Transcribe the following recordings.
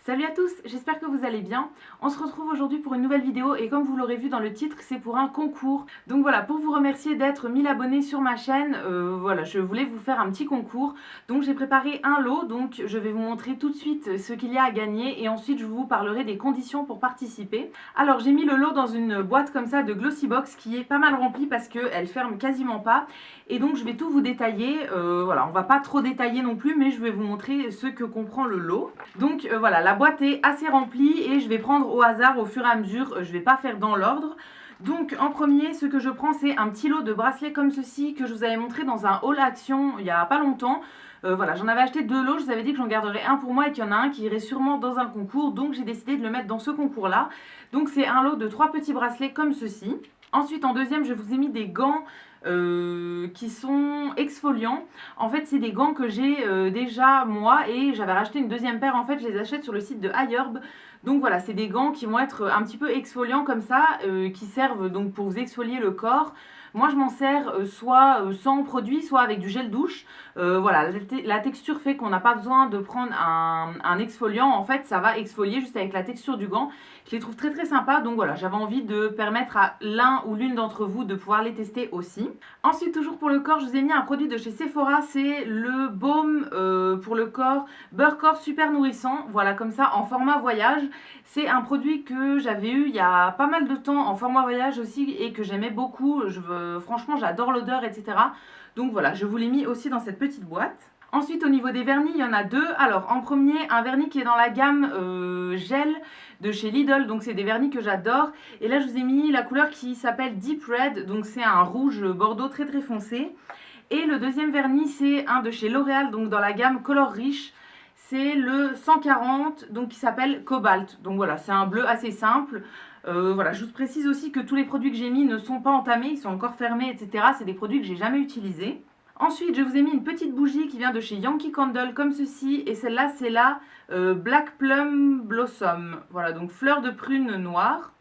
Salut à tous, j'espère que vous allez bien. On se retrouve aujourd'hui pour une nouvelle vidéo et comme vous l'aurez vu dans le titre, c'est pour un concours. Donc voilà, pour vous remercier d'être 1000 abonnés sur ma chaîne, voilà, je voulais vous faire un petit concours. Donc j'ai préparé un lot, donc je vais vous montrer tout de suite ce qu'il y a à gagner et ensuite je vous parlerai des conditions pour participer. Alors j'ai mis le lot dans une boîte comme ça de Glossybox qui est pas mal remplie parce qu'elle ferme quasiment pas. Et donc je vais tout vous détailler, voilà, on va pas trop détailler non plus, mais je vais vous montrer ce que comprend le lot. Donc voilà, la boîte est assez remplie et je vais prendre au hasard au fur et à mesure, je vais pas faire dans l'ordre. Donc en premier, ce que je prends, c'est un petit lot de bracelets comme ceci que je vous avais montré dans un haul action il y a pas longtemps. Voilà, j'en avais acheté 2 lots, je vous avais dit que j'en garderais un pour moi et qu'il y en a un qui irait sûrement dans un concours, donc j'ai décidé de le mettre dans ce concours-là. Donc c'est un lot de 3 petits bracelets comme ceci. Ensuite, en deuxième, je vous ai mis des gants qui sont exfoliants. En fait, c'est des gants que j'ai déjà moi et j'avais racheté une deuxième paire. En fait, je les achète sur le site de iHerb. Donc voilà, c'est des gants qui vont être un petit peu exfoliants comme ça, qui servent donc pour vous exfolier le corps. Moi, je m'en sers soit sans produit, soit avec du gel douche. Voilà, la texture fait qu'on n'a pas besoin de prendre un exfoliant. En fait, ça va exfolier juste avec la texture du gant. Je les trouve très très sympas. Donc voilà, j'avais envie de permettre à l'un ou l'une d'entre vous de pouvoir les tester aussi. Ensuite, toujours pour le corps, je vous ai mis un produit de chez Sephora. C'est le baume pour le corps Beurre Corps Super Nourrissant. Voilà, comme ça, en format voyage. C'est un produit que j'avais eu il y a pas mal de temps en format voyage aussi et que j'aimais beaucoup. Franchement, j'adore l'odeur, etc. Donc voilà, je vous l'ai mis aussi dans cette petite boîte. Ensuite, au niveau des vernis, il y en a 2. Alors, en premier, un vernis qui est dans la gamme gel de chez Lidl. Donc, c'est des vernis que j'adore. Et là, je vous ai mis la couleur qui s'appelle Deep Red. Donc, c'est un rouge bordeaux très très foncé. Et le deuxième vernis, c'est un de chez L'Oréal, donc dans la gamme Color Riche. C'est le 140, donc qui s'appelle Cobalt. Donc voilà, c'est un bleu assez simple. Voilà, je vous précise aussi que tous les produits que j'ai mis ne sont pas entamés, ils sont encore fermés, etc. C'est des produits que j'ai jamais utilisés. Ensuite, je vous ai mis une petite bougie qui vient de chez Yankee Candle, comme ceci. Et celle-là, c'est la Black Plum Blossom. Voilà, donc fleur de prune noire,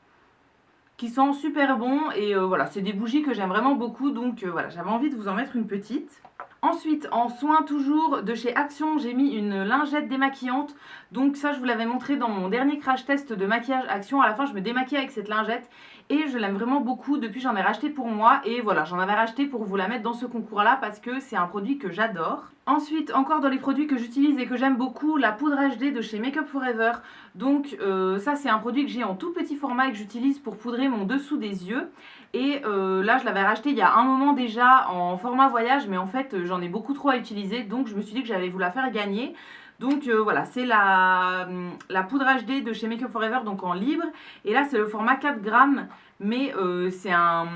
qui sent super bon. Et voilà, c'est des bougies que j'aime vraiment beaucoup. Donc voilà, j'avais envie de vous en mettre une petite. Ensuite, en soin toujours de chez Action, j'ai mis une lingette démaquillante. Donc ça, je vous l'avais montré dans mon dernier crash test de maquillage Action. À la fin, je me démaquille avec cette lingette et je l'aime vraiment beaucoup. Depuis, j'en ai racheté pour moi et voilà, j'en avais racheté pour vous la mettre dans ce concours-là parce que c'est un produit que j'adore. Ensuite, encore dans les produits que j'utilise et que j'aime beaucoup, la poudre HD de chez Make Up Forever. Donc ça, c'est un produit que j'ai en tout petit format et que j'utilise pour poudrer mon dessous des yeux. Et là, je l'avais racheté il y a un moment déjà en format voyage, mais en fait, j'en ai beaucoup trop à utiliser. Donc, je me suis dit que j'allais vous la faire gagner. Donc voilà, c'est la poudre HD de chez Make Up Forever, donc en libre. Et là, c'est le format 4 grammes. Mais c'est un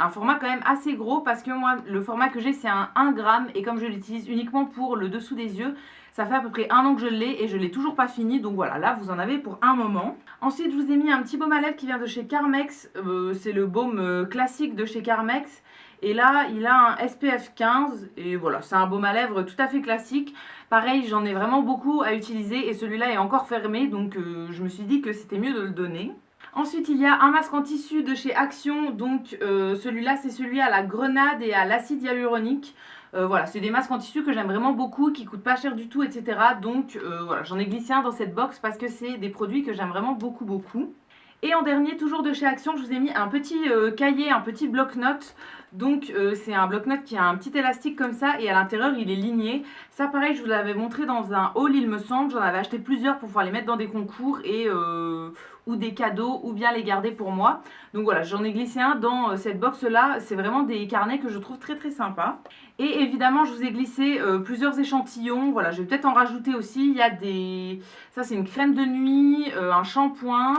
format quand même assez gros parce que moi, le format que j'ai, c'est un 1 gramme. Et comme je l'utilise uniquement pour le dessous des yeux, ça fait à peu près 1 an que je l'ai et je ne l'ai toujours pas fini. Donc voilà, là, vous en avez pour un moment. Ensuite, je vous ai mis un petit baume à lèvres qui vient de chez Carmex. C'est le baume classique de chez Carmex. Et là, il a un SPF 15. Et voilà, c'est un baume à lèvres tout à fait classique. Pareil, j'en ai vraiment beaucoup à utiliser et celui-là est encore fermé. Donc je me suis dit que c'était mieux de le donner. Ensuite, il y a un masque en tissu de chez Action. Donc celui-là, c'est celui à la grenade et à l'acide hyaluronique. Voilà, c'est des masques en tissu que j'aime vraiment beaucoup, qui coûtent pas cher du tout, etc. Donc voilà, j'en ai glissé un dans cette box parce que c'est des produits que j'aime vraiment beaucoup, beaucoup. Et en dernier, toujours de chez Action, je vous ai mis un petit cahier, un petit bloc-notes. Donc c'est un bloc-notes qui a un petit élastique comme ça et à l'intérieur il est ligné. Ça pareil, je vous l'avais montré dans un haul il me semble. J'en avais acheté plusieurs pour pouvoir les mettre dans des concours et ou des cadeaux ou bien les garder pour moi. Donc voilà, j'en ai glissé un dans cette box là. C'est vraiment des carnets que je trouve très très sympas. Et évidemment je vous ai glissé plusieurs échantillons. Voilà, je vais peut-être en rajouter aussi. Il y a des... Ça c'est une crème de nuit, un shampoing.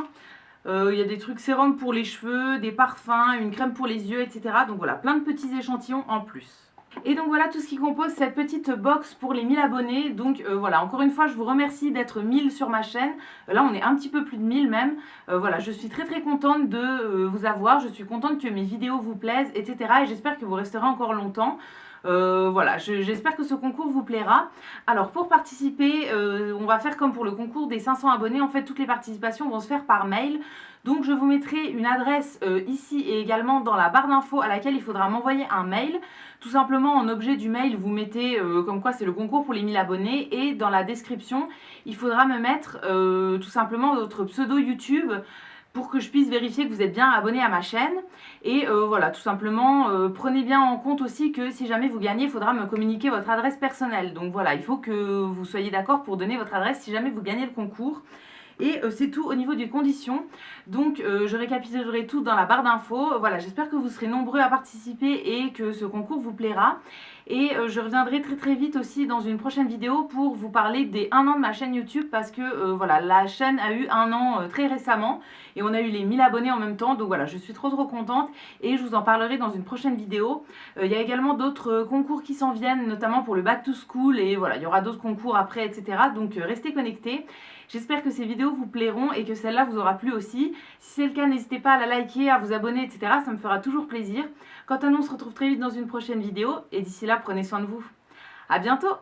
Il y a des trucs sérum pour les cheveux, des parfums, une crème pour les yeux, etc. Donc voilà, plein de petits échantillons en plus. Et donc voilà tout ce qui compose cette petite box pour les 1000 abonnés. Donc voilà, encore une fois, je vous remercie d'être 1000 sur ma chaîne. Là, on est un petit peu plus de 1000 même. Voilà, je suis très très contente de vous avoir. Je suis contente que mes vidéos vous plaisent, etc. Et j'espère que vous resterez encore longtemps. Voilà, j'espère que ce concours vous plaira. Alors pour participer, on va faire comme pour le concours des 500 abonnés. En fait, toutes les participations vont se faire par mail. Donc je vous mettrai une adresse ici et également dans la barre d'infos à laquelle il faudra m'envoyer un mail. Tout simplement en objet du mail, vous mettez comme quoi c'est le concours pour les 1000 abonnés et dans la description, il faudra me mettre tout simplement votre pseudo YouTube pour que je puisse vérifier que vous êtes bien abonné à ma chaîne. Et voilà, tout simplement, prenez bien en compte aussi que si jamais vous gagnez, il faudra me communiquer votre adresse personnelle. Donc voilà, il faut que vous soyez d'accord pour donner votre adresse si jamais vous gagnez le concours. Et c'est tout au niveau des conditions. Donc je récapitulerai tout dans la barre d'infos. Voilà, j'espère que vous serez nombreux à participer et que ce concours vous plaira. Et je reviendrai très vite aussi dans une prochaine vidéo pour vous parler des 1 an de ma chaîne YouTube parce que voilà, la chaîne a eu 1 an très récemment et on a eu les 1000 abonnés en même temps. Donc voilà, je suis trop contente et je vous en parlerai dans une prochaine vidéo. Il y a également d'autres concours qui s'en viennent, notamment pour le Back to School et voilà, il y aura d'autres concours après, etc. Donc restez connectés. J'espère que ces vidéos vous plairont et que celle-là vous aura plu aussi. Si c'est le cas, n'hésitez pas à la liker, à vous abonner, etc. Ça me fera toujours plaisir. Quant à nous, on se retrouve très vite dans une prochaine vidéo. Et d'ici là, prenez soin de vous. À bientôt!